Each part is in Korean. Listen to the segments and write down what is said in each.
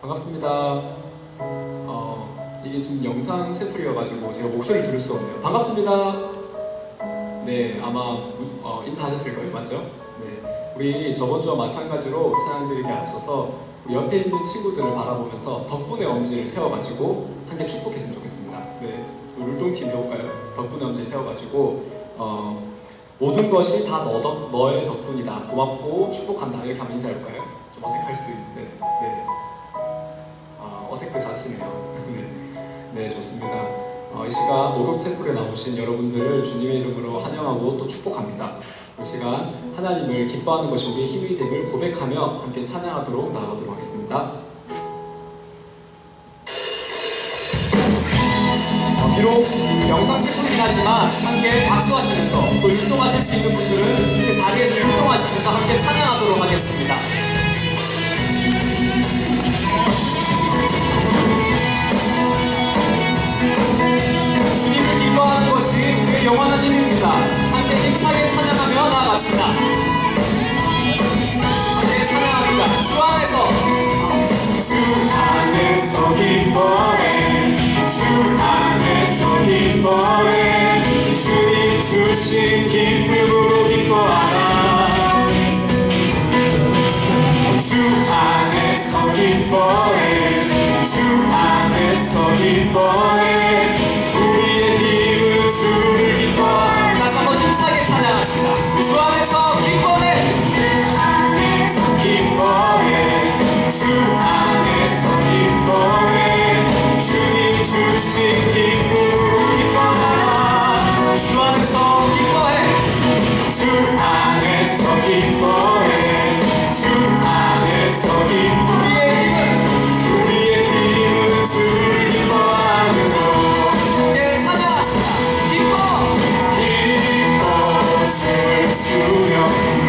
반갑습니다. 이게 지금 영상 채플이어가지고 제가 목소리를 들을 수 없네요. 반갑습니다. 네, 아마 인사하셨을 거예요, 맞죠? 네, 우리 저번 주와 마찬가지로 찬양드리기에 앞서서 우리 옆에 있는 친구들을 바라보면서 덕분의 엄지를 세워가지고 함께 축복했으면 좋겠습니다. 네, 우리 율동팀 해볼까요? 덕분의 엄지를 세워가지고 모든 것이 다 너의 덕분이다. 고맙고 축복한다. 이렇게 한번 인사해볼까요? 좀 어색할 수도 있는데. 네. 어색 그 자체네요. 네, 좋습니다. 이 시간 목욕 채플에 나오신 여러분들을 주님의 이름으로 환영하고 또 축복합니다. 이 시간 하나님을 기뻐하는 것이 우리의 힘이 됨을 고백하며 함께 찬양하도록 나아가도록 하겠습니다. 비록 영상 채플이긴 하지만 함께 박수하시면서 또 율동하실 수 있는 분들은 그 자리에서 율동하시면서 함께 찬양하도록 하겠습니다. 주님을 기뻐하는 것이 우리의 영원한 힘입니다. 함께 힘차게 찬양하며 나아갑시다. 함께 찬양합니다. 주 안에서 기뻐해. 주 안에서 기뻐해. 주님 주신 기쁨으로 기뻐하라. 주 안에서 기뻐해. 주 안에서 기뻐해. 우리의 힘은 주를 기뻐하라. 다시 한번 힘차게 찬양합시다. 주 안에서 기뻐해. 주 안에서 기뻐해. 주 안에서 기뻐해. 주님 주신 기쁨으로 기뻐하라. 주 안에서 기뻐해. 주 안에서 기뻐해. 주 안에서 기뻐해. 우리의 힘은 주를 기뻐하는 것. 네, 찬양합시다. 기뻐 춤을 추며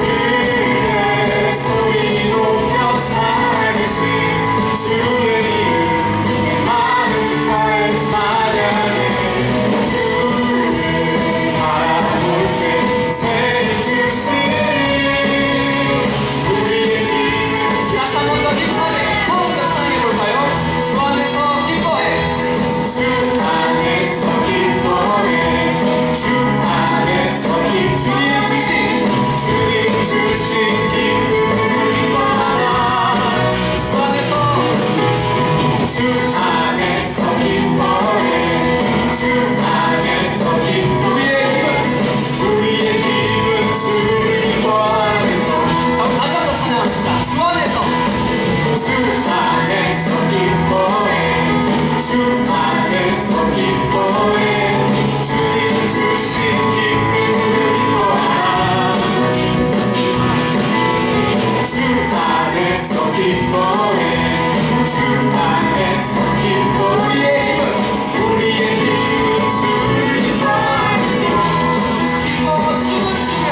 그의 소리 높여 살리신 주의 이름 많은 날 찬양해. 주를 바라볼 때 새해 주신 우리의 힘은 다시 한 번 더 힘차게 처음부터 찬양해볼까요? 주 안에서 기뻐해. 주 안에서 기뻐해. 주 안에서 주님 주신 주님 주신 기쁨을 기뻐하라. 주 안에서 주 안에서 기뻐해. 주 안에서 기뻐해. 우리의 힘은 주를 기뻐하는 것. 자, 다시 한 번 찬양합시다. 주 안에서 주 안에서 기뻐해. 주 안에서 기뻐해. 주님 주신 기쁨을 기뻐하라. 주 안에서 기뻐해. 주 안에서 기뻐해. 우리의 힘은 주를 기뻐하는 것. 기뻐 춤을 추며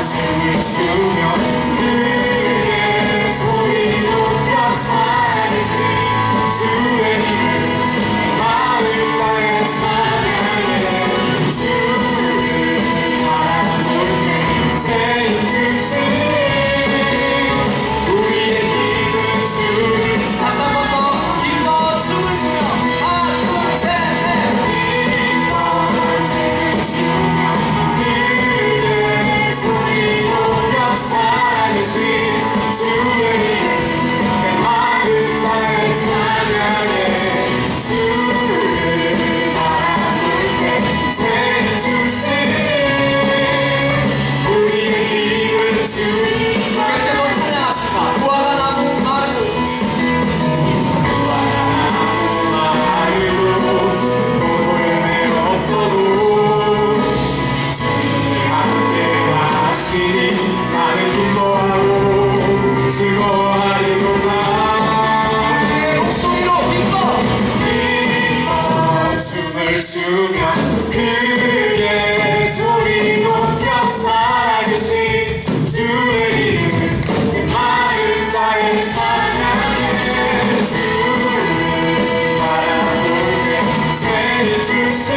춤을 추며 그의 소리 높여 살리신 주의 이름 마음 다해 찬양해. 주를 바라볼 때 새힘 주신 우리의 힘은 주를 다시 한 번 더 기뻐 춤을 추며 하나 둘셋넷 춤을 추며 그의 소리 높여 살리신 주의 이름 내 마음 다해 찬양해. 주를 바라볼 때 새해 주신 우리의 힘은 주님 이렇게 더 찬양합시다. 부활한 나무 마루 모름에 없어도 주님이 함께 하시니 나는 기뻐하고 즐거워하리로다. 우리의 목소리로 기뻐 기뻐 춤을 추며 크게 소리 높여 살아계신 주의 이름 내 마음 다해 찬양해. 주를 바라볼 때 새해 주신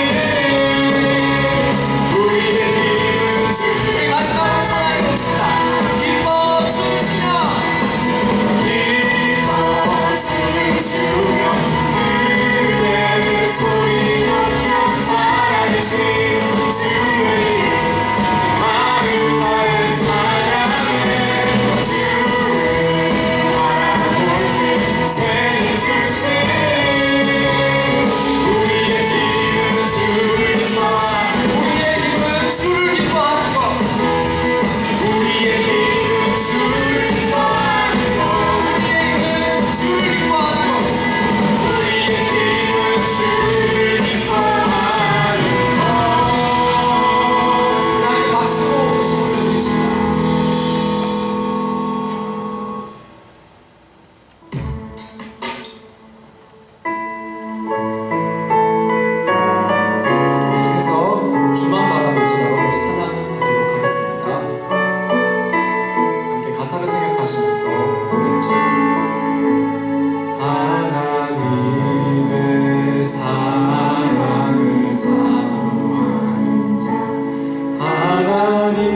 우리의 힘은 주. 우리 다시 한번 찬양해봅시다. 기뻐 춤을 추며 하나님의 사랑을 사모하는 자, 하나님의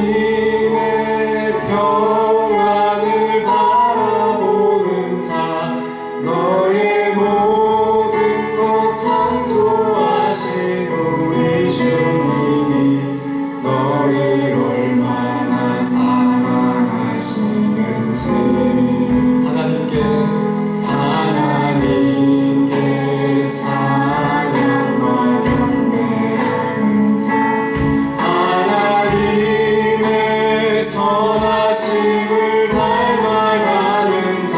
평안을 바라보는 자, 너의 모든 것 창조하신 우리 주님이 너를 얼마나 사랑하시는지. 하나님께 찬양과 경배하는 자, 하나님의 선하심을 닮아가는 자,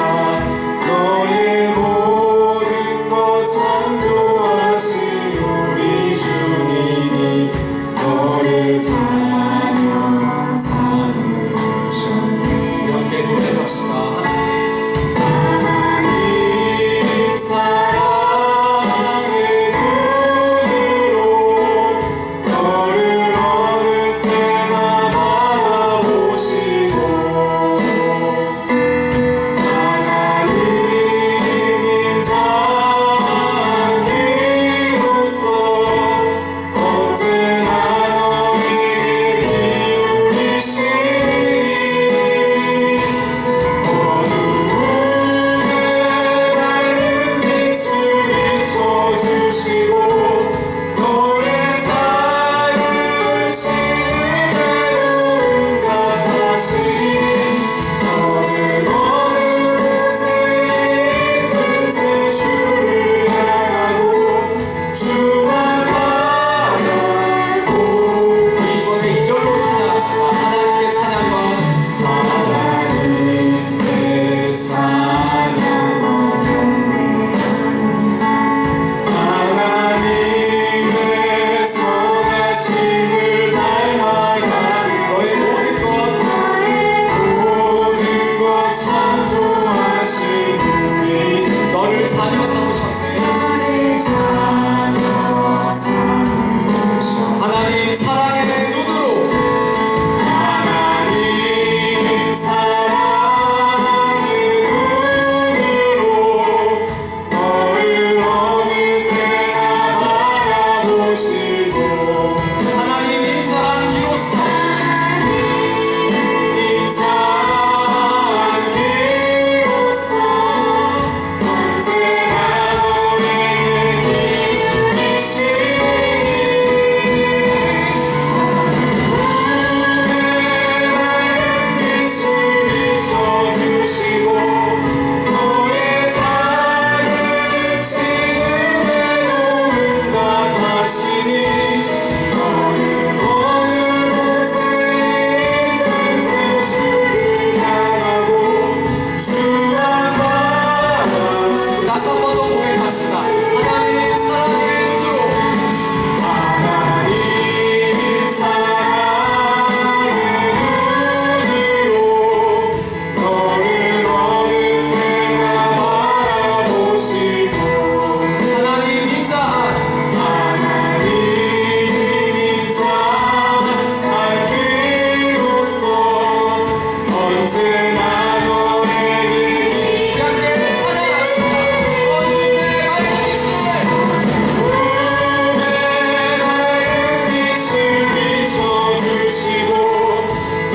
너의 모든 것 창조하신 우리 주님이 너를 찬양 삼으셨네. 함께 고백합시다. 하나님 사랑의 눈으로 너를 어느 때나 바라보시고, 하나님 인자하기로써 언제나 너에게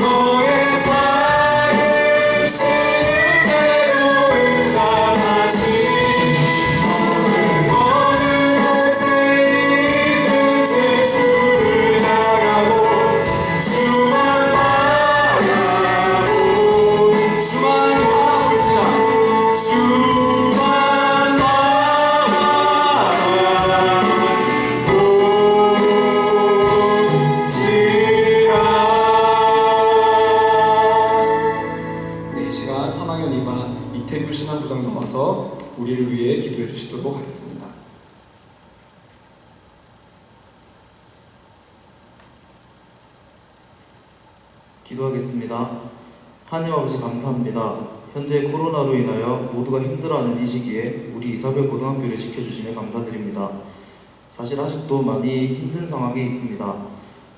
기울이시니 우리를 위해 기도해 주시도록 하겠습니다. 기도하겠습니다. 하나님 아버지 감사합니다. 현재 코로나로 인하여 모두가 힘들어하는 이 시기에 우리 이사별 고등학교를 지켜주시며 감사드립니다. 사실 아직도 많이 힘든 상황에 있습니다.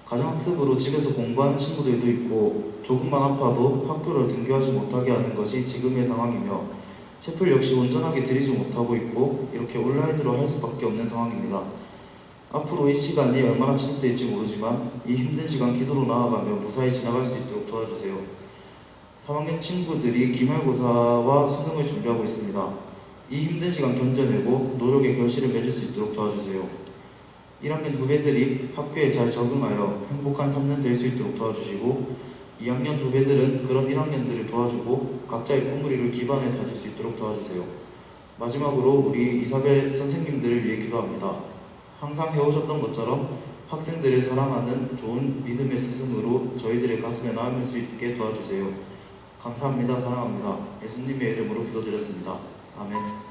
가정학습으로 집에서 공부하는 친구들도 있고 조금만 아파도 학교를 등교하지 못하게 하는 것이 지금의 상황이며 채플 역시 온전하게 드리지 못하고 있고 이렇게 온라인으로 할 수밖에 없는 상황입니다. 앞으로 이 시간이 얼마나 지속될지 모르지만 이 힘든 시간 기도로 나아가며 무사히 지나갈 수 있도록 도와주세요. 3학년 친구들이 기말고사와 수능을 준비하고 있습니다. 이 힘든 시간 견뎌내고 노력의 결실을 맺을 수 있도록 도와주세요. 1학년 후배들이 학교에 잘 적응하여 행복한 3년 될 수 있도록 도와주시고 2학년 후배들은 그런 1학년들을 도와주고 각자의 꿈을 이룰 기반을 다질 수 있도록 도와주세요. 마지막으로 우리 이사벨 선생님들을 위해 기도합니다. 항상 해오셨던 것처럼 학생들을 사랑하는 좋은 믿음의 스승으로 저희들의 가슴에 남을 수 있게 도와주세요. 감사합니다. 사랑합니다. 예수님의 이름으로 기도드렸습니다. 아멘.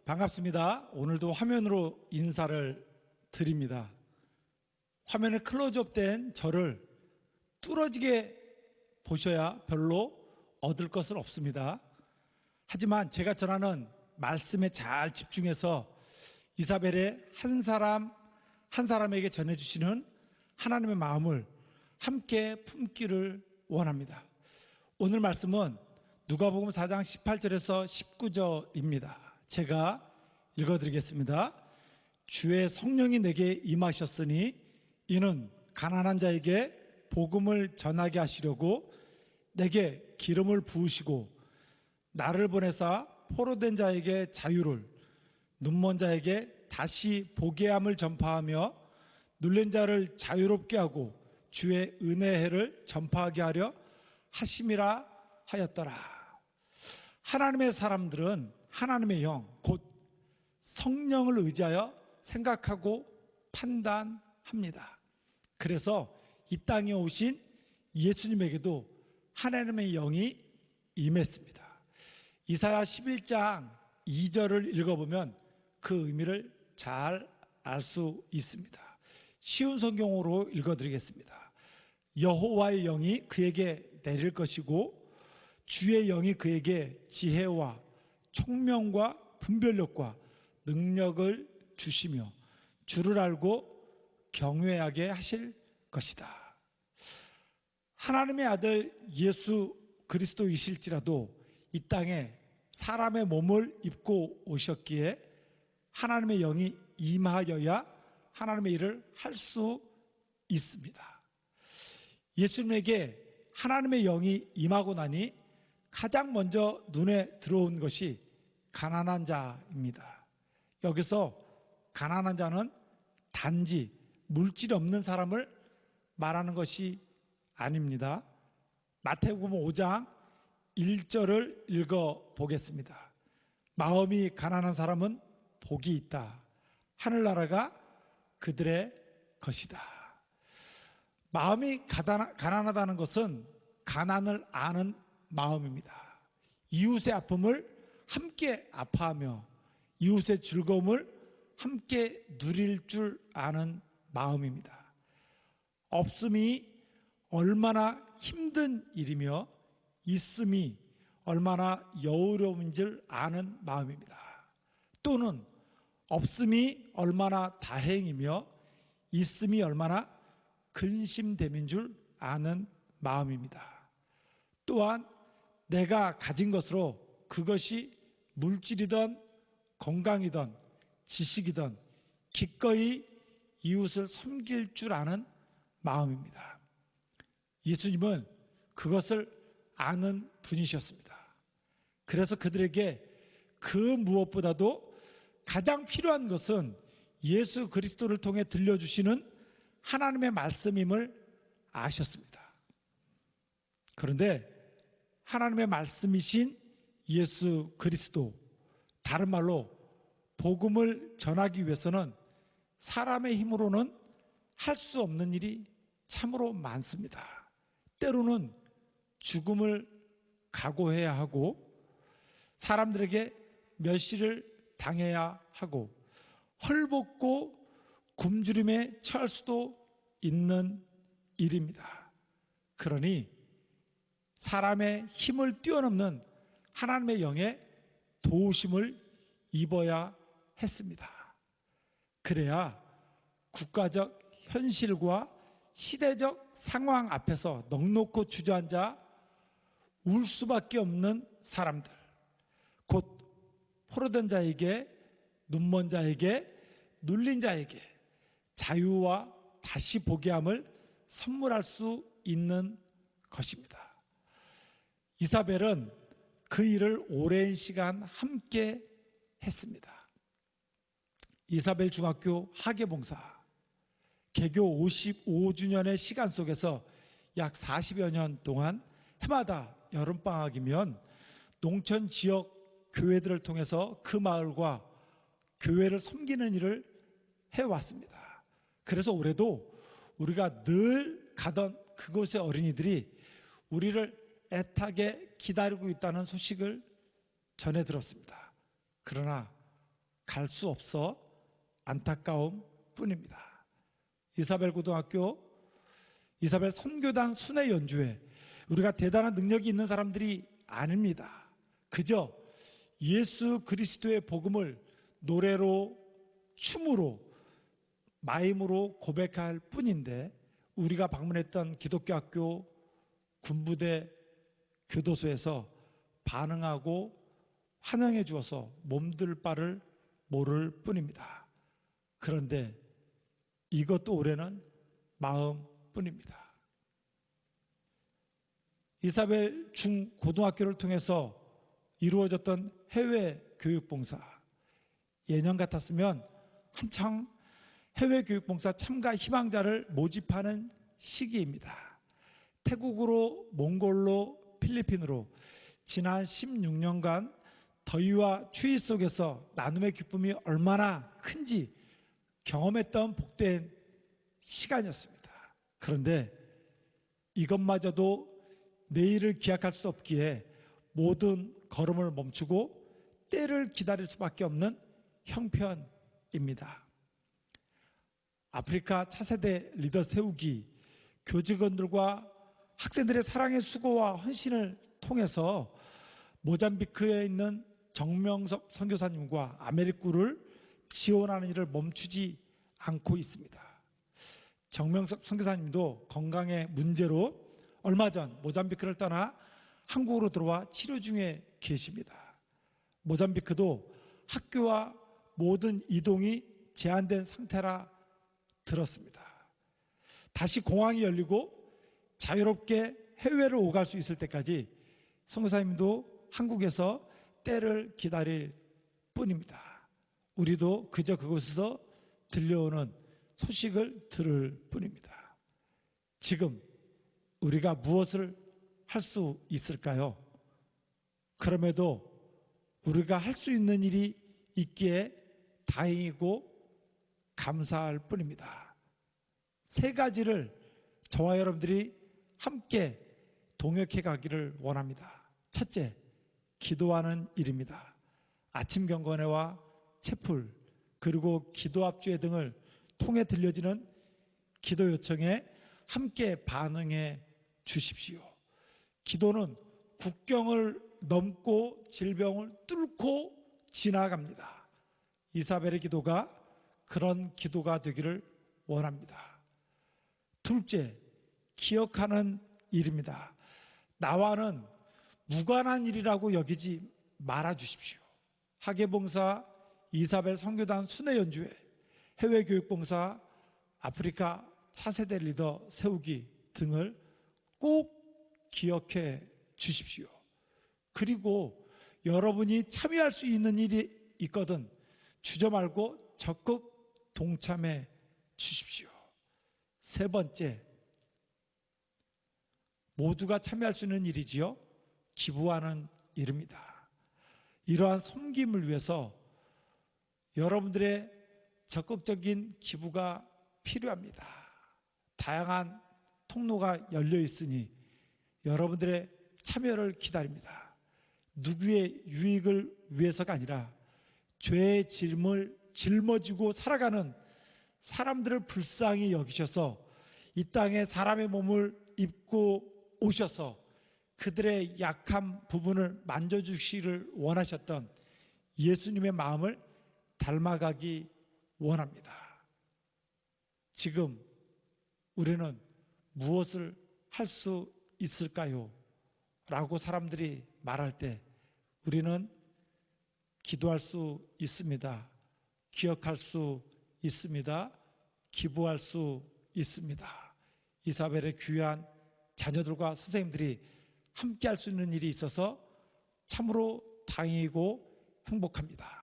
반갑습니다. 오늘도 화면으로 인사를 드립니다. 화면에 클로즈업된 저를 뚫어지게 보셔야 별로 얻을 것은 없습니다. 하지만 제가 전하는 말씀에 잘 집중해서 이사벨의 한 사람 한 사람에게 전해주시는 하나님의 마음을 함께 품기를 원합니다. 오늘 말씀은 누가복음 4장 18절에서 19절입니다. 제가 읽어드리겠습니다. 주의 성령이 내게 임하셨으니 이는 가난한 자에게 복음을 전하게 하시려고 내게 기름을 부으시고 나를 보내사 포로된 자에게 자유를, 눈먼 자에게 다시 보게 함을 전파하며 눌린 자를 자유롭게 하고 주의 은혜의 해를 전파하게 하려 하심이라 하였더라. 하나님의 사람들은 하나님의 영, 곧 성령을 의지하여 생각하고 판단합니다. 그래서 이 땅에 오신 예수님에게도 하나님의 영이 임했습니다. 이사야 11장 2절을 읽어보면 그 의미를 잘 알 수 있습니다. 쉬운 성경으로 읽어드리겠습니다. 여호와의 영이 그에게 내릴 것이고 주의 영이 그에게 지혜와 총명과 분별력과 능력을 주시며 주를 알고 경외하게 하실 것이다. 하나님의 아들 예수 그리스도이실지라도 이 땅에 사람의 몸을 입고 오셨기에 하나님의 영이 임하여야 하나님의 일을 할 수 있습니다. 예수님에게 하나님의 영이 임하고 나니 가장 먼저 눈에 들어온 것이 가난한 자입니다. 여기서 가난한 자는 단지 물질 없는 사람을 말하는 것이 아닙니다. 마태복음 5장 1절을 읽어보겠습니다. 마음이 가난한 사람은 복이 있다. 하늘나라가 그들의 것이다. 마음이 가난하다는 것은 가난을 아는 마음입니다. 이웃의 아픔을 함께 아파하며 이웃의 즐거움을 함께 누릴 줄 아는 마음입니다. 없음이 얼마나 힘든 일이며 있음이 얼마나 여유로운 줄 아는 마음입니다. 또는 없음이 얼마나 다행이며 있음이 얼마나 근심됨인 줄 아는 마음입니다. 또한 내가 가진 것으로 그것이 물질이든 건강이든 지식이든 기꺼이 이웃을 섬길 줄 아는 마음입니다. 예수님은 그것을 아는 분이셨습니다. 그래서 그들에게 그 무엇보다도 가장 필요한 것은 예수 그리스도를 통해 들려주시는 하나님의 말씀임을 아셨습니다. 그런데 하나님의 말씀이신 예수 그리스도, 다른 말로 복음을 전하기 위해서는 사람의 힘으로는 할 수 없는 일이 참으로 많습니다. 때로는 죽음을 각오해야 하고 사람들에게 멸시를 당해야 하고 헐벗고 굶주림에 처할 수도 있는 일입니다. 그러니 사람의 힘을 뛰어넘는 하나님의 영의 도우심을 입어야 했습니다. 그래야 국가적 현실과 시대적 상황 앞에서 넋놓고 주저앉아 울 수밖에 없는 사람들, 곧 포로된 자에게, 눈먼 자에게, 눌린 자에게 자유와 다시 보게 함을 선물할 수 있는 것입니다. 이사벨은 그 일을 오랜 시간 함께 했습니다. 이사벨 중학교 학예봉사 개교 55주년의 시간 속에서 약 40여 년 동안 해마다 여름방학이면 농촌 지역 교회들을 통해서 그 마을과 교회를 섬기는 일을 해왔습니다. 그래서 올해도 우리가 늘 가던 그곳의 어린이들이 우리를 애타게 기다리고 있다는 소식을 전해 들었습니다. 그러나 갈 수 없어 안타까움 뿐입니다. 이사벨 고등학교, 이사벨 선교단 순회 연주회, 우리가 대단한 능력이 있는 사람들이 아닙니다. 그저 예수 그리스도의 복음을 노래로, 춤으로, 마임으로 고백할 뿐인데, 우리가 방문했던 기독교 학교, 군부대, 교도소에서 반응하고 환영해 주어서 몸둘 바를 모를 뿐입니다. 그런데 이것도 올해는 마음뿐입니다. 이사벨 중고등학교를 통해서 이루어졌던 해외 교육봉사, 예년 같았으면 한창 해외 교육봉사 참가 희망자를 모집하는 시기입니다. 태국으로, 몽골로, 필리핀으로 지난 16년간 더위와 추위 속에서 나눔의 기쁨이 얼마나 큰지 경험했던 복된 시간이었습니다. 그런데 이것마저도 내일을 기약할 수 없기에 모든 걸음을 멈추고 때를 기다릴 수밖에 없는 형편입니다. 아프리카 차세대 리더 세우기, 교직원들과 학생들의 사랑의 수고와 헌신을 통해서 모잠비크에 있는 정명섭 선교사님과 아메리쿠를 지원하는 일을 멈추지 않고 있습니다. 정명섭 선교사님도 건강의 문제로 얼마 전 모잠비크를 떠나 한국으로 들어와 치료 중에 계십니다. 모잠비크도 학교와 모든 이동이 제한된 상태라 들었습니다. 다시 공항이 열리고 자유롭게 해외를 오갈 수 있을 때까지 선교사님도 한국에서 때를 기다릴 뿐입니다. 우리도 그저 그곳에서 들려오는 소식을 들을 뿐입니다. 지금 우리가 무엇을 할 수 있을까요? 그럼에도 우리가 할 수 있는 일이 있기에 다행이고 감사할 뿐입니다. 세 가지를 저와 여러분들이 함께 동역해 가기를 원합니다. 첫째, 기도하는 일입니다. 아침 경건회와 채플, 그리고 기도 합주회 등을 통해 들려지는 기도 요청에 함께 반응해 주십시오. 기도는 국경을 넘고 질병을 뚫고 지나갑니다. 이사벨의 기도가 그런 기도가 되기를 원합니다. 둘째, 기억하는 일입니다. 나와는 무관한 일이라고 여기지 말아 주십시오. 학예봉사, 이사벨 선교단 순회 연주회, 해외교육봉사, 아프리카 차세대 리더 세우기 등을 꼭 기억해 주십시오. 그리고 여러분이 참여할 수 있는 일이 있거든 주저 말고 적극 동참해 주십시오. 세 번째, 모두가 참여할 수 있는 일이지요. 기부하는 일입니다. 이러한 섬김을 위해서 여러분들의 적극적인 기부가 필요합니다. 다양한 통로가 열려 있으니 여러분들의 참여를 기다립니다. 누구의 유익을 위해서가 아니라 죄의 짐을 짊어지고 살아가는 사람들을 불쌍히 여기셔서 이 땅에 사람의 몸을 입고 오셔서 그들의 약한 부분을 만져주시기를 원하셨던 예수님의 마음을 닮아가기 원합니다. 지금 우리는 무엇을 할 수 있을까요? 라고 사람들이 말할 때 우리는 기도할 수 있습니다. 기억할 수 있습니다. 기부할 수 있습니다. 이사벨의 귀한 자녀들과 선생님들이 함께 할 수 있는 일이 있어서 참으로 다행이고 행복합니다.